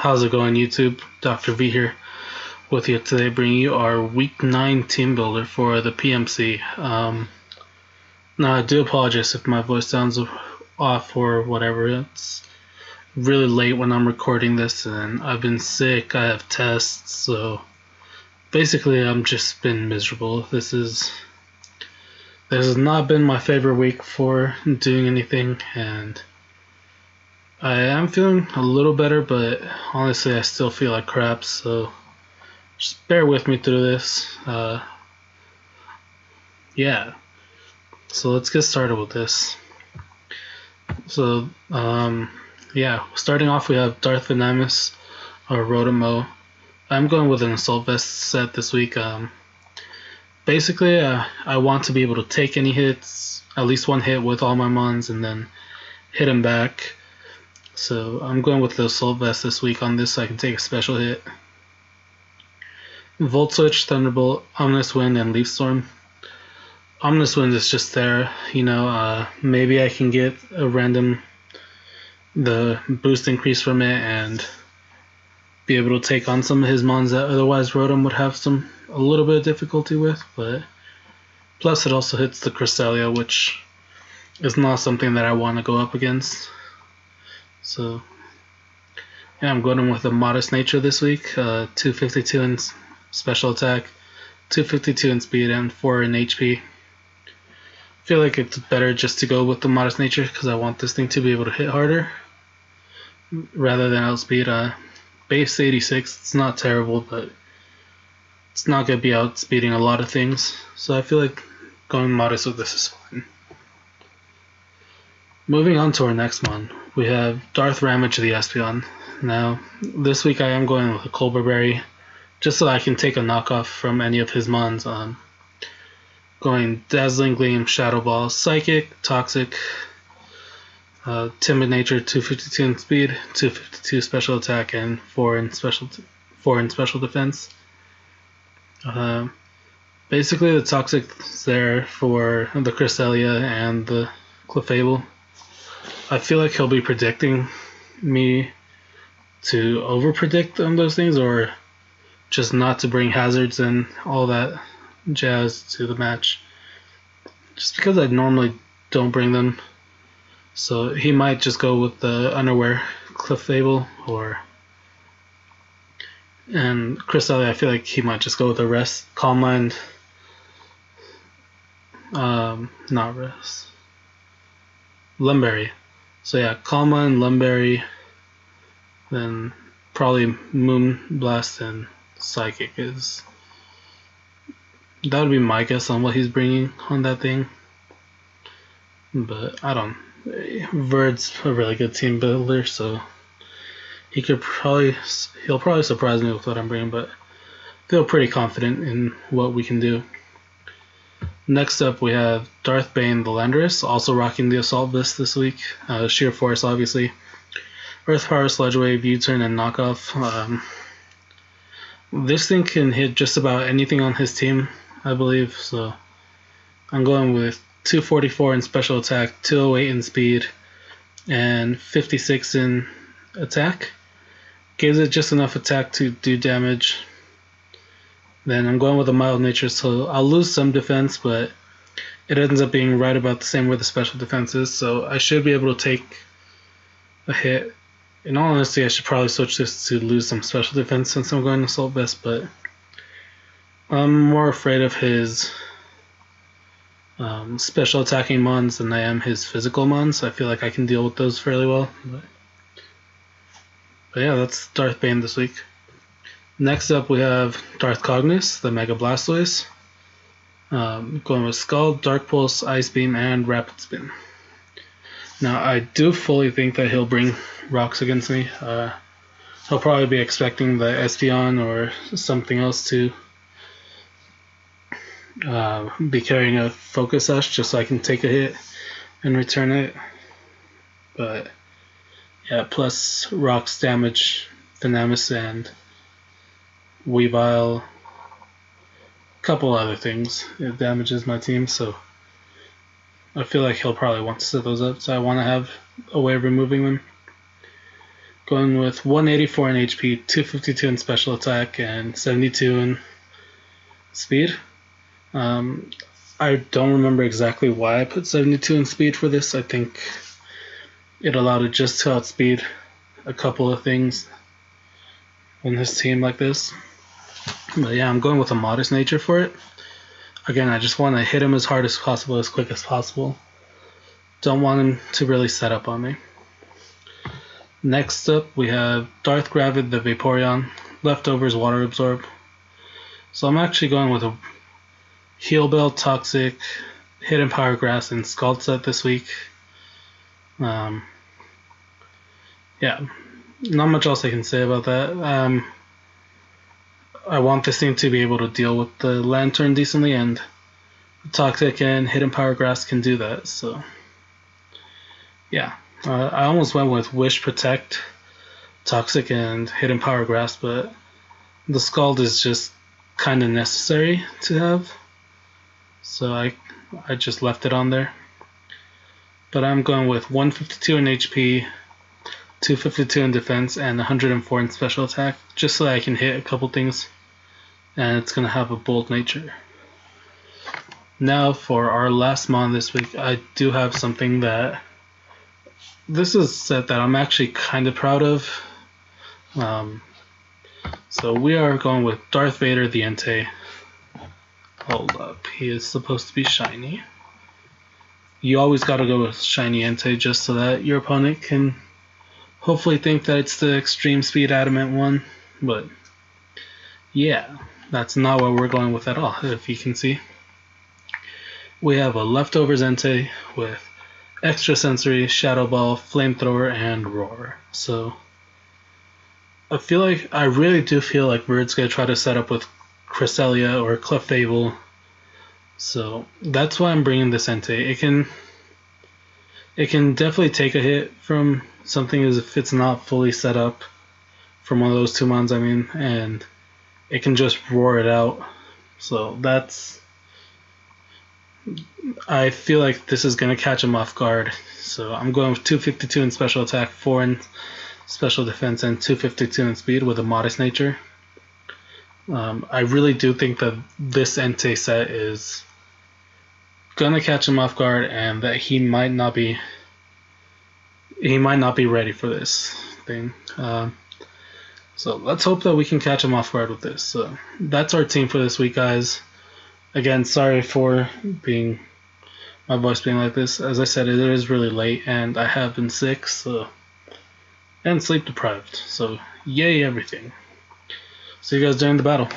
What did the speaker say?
How's it going, YouTube? Dr. V here with you today, bringing you our Week 9 team builder for the PMC. Now, I do apologize if my voice sounds off or whatever. It's really late when I'm recording this, and I've been sick. I have tests, so basically, I'm just been miserable. This has not been my favorite week for doing anything, and I am feeling a little better, but honestly I still feel like crap, so just bear with me through this. Yeah, so let's get started with this. So, yeah, starting off we have Darth Venomous or Rotamo. I'm going with an Assault Vest set this week. Basically, I want to be able to take any hits, at least one hit with all my mons, and then hit him back. So I'm going with the Assault Vest this week on this so I can take a special hit. Volt Switch, Thunderbolt, Ominous Wind, and Leaf Storm. Ominous Wind is just there, maybe I can get a the boost increase from it and be able to take on some of his mons that otherwise Rotom would have a little bit of difficulty with, but plus it also hits the Cresselia, which is not something that I want to go up against. So yeah, I'm going with a modest nature this week. 252 in special attack, 252 in speed, and 4 in HP. I feel like it's better just to go with the modest nature because I want this thing to be able to hit harder rather than outspeed. Base 86, it's not terrible, but it's not going to be outspeeding a lot of things. So I feel like going modest with this is fine. Moving on to our next one, we have Darth Ramage the Espeon. Now, this week I am going with a Colbur Berry, just so I can take a knockoff from any of his mons. Going Dazzling Gleam, Shadow Ball, Psychic, Toxic, Timid Nature, 252 in speed, 252 special attack, and 4 in special defense. Basically, the Toxic's there for the Cresselia and the Clefable. I feel like he'll be predicting me to over-predict on those things, or just not to bring hazards and all that jazz to the match. Just because I normally don't bring them. So he might just go with the Unaware Clefable, and Cresselia, I feel like he might just go with the Rest, Calm Mind, not Rest, Lumberry. So yeah, Calm Mind, Lumberry, then probably Moon Blast and Psychic that would be my guess on what he's bringing on that thing. But I don't. Verd's a really good team builder, so he'll probably surprise me with what I'm bringing, but I feel pretty confident in what we can do. Next up, we have Darth Bane the Landorus, also rocking the Assault Vest this week. Sheer Force, obviously. Earth Power, Sludge Wave, U-Turn, and Knockoff. This thing can hit just about anything on his team, I believe, so I'm going with 244 in special attack, 208 in speed, and 56 in attack. Gives it just enough attack to do damage. Then I'm going with a mild nature, so I'll lose some defense, but it ends up being right about the same where the special defense is, so I should be able to take a hit. In all honesty, I should probably switch this to lose some special defense since I'm going Assault Vest, but I'm more afraid of his special attacking mons than I am his physical mons. I feel like I can deal with those fairly well. But yeah, that's Darth Bane this week. Next up, we have Darth Cognis, the Mega Blastoise. Going with Scald, Dark Pulse, Ice Beam, and Rapid Spin. Now, I do fully think that he'll bring rocks against me. He'll probably be expecting the Espeon or something else to be carrying a Focus Sash just so I can take a hit and return it. But yeah, plus rocks damage Venomous and Weavile, a couple other things. It damages my team, so I feel like he'll probably want to set those up, so I want to have a way of removing them. going with 184 in HP, 252 in special attack, and 72 in speed. I don't remember exactly why I put 72 in speed for this. I think it allowed it just to outspeed a couple of things on this team like this. But yeah, I'm going with a modest nature for it. Again, I just want to hit him as hard as possible, as quick as possible. Don't want him to really set up on me. Next up, we have Darth Gravid the Vaporeon, Leftovers Water Absorb. So I'm actually going with a Heal Bell, Toxic, Hidden Power Grass, and Scald set this week. Yeah, not much else I can say about that. I want this thing to be able to deal with the Lantern decently, and Toxic and Hidden Power Grass can do that. So yeah, I almost went with Wish, Protect, Toxic, and Hidden Power Grass, but the Scald is just kind of necessary to have, so I just left it on there. But I'm going with 152 in HP, 252 in defense, and 104 in special attack, just so that I can hit a couple things, and it's going to have a bold nature. Now for our last mon this week, I do have something that, this is a set that I'm actually kind of proud of. So we are going with Darth Vader the Entei. Hold up, he is supposed to be shiny. You always gotta go with shiny Entei just so that your opponent can hopefully think that it's the extreme speed adamant one. But yeah, that's not what we're going with at all, if you can see. We have a Leftovers Entei with Extra Sensory, Shadow Ball, Flamethrower, and Roar. So I really do feel like Verds gonna try to set up with Cresselia or Clefable. So that's why I'm bringing this Entei. It can definitely take a hit from something as if it's not fully set up from one of those two mons, and it can just roar it out. So I feel like this is going to catch him off guard. So I'm going with 252 in special attack, 4 in special defense, and 252 in speed with a modest nature. I really do think that this Entei set is going to catch him off guard, and that he might not be ready for this thing. So let's hope that we can catch him off guard with this. So that's our team for this week, guys. Again, sorry for my voice being like this. As I said, it is really late, and I have been sick, and sleep deprived. So yay everything. See you guys during the battle.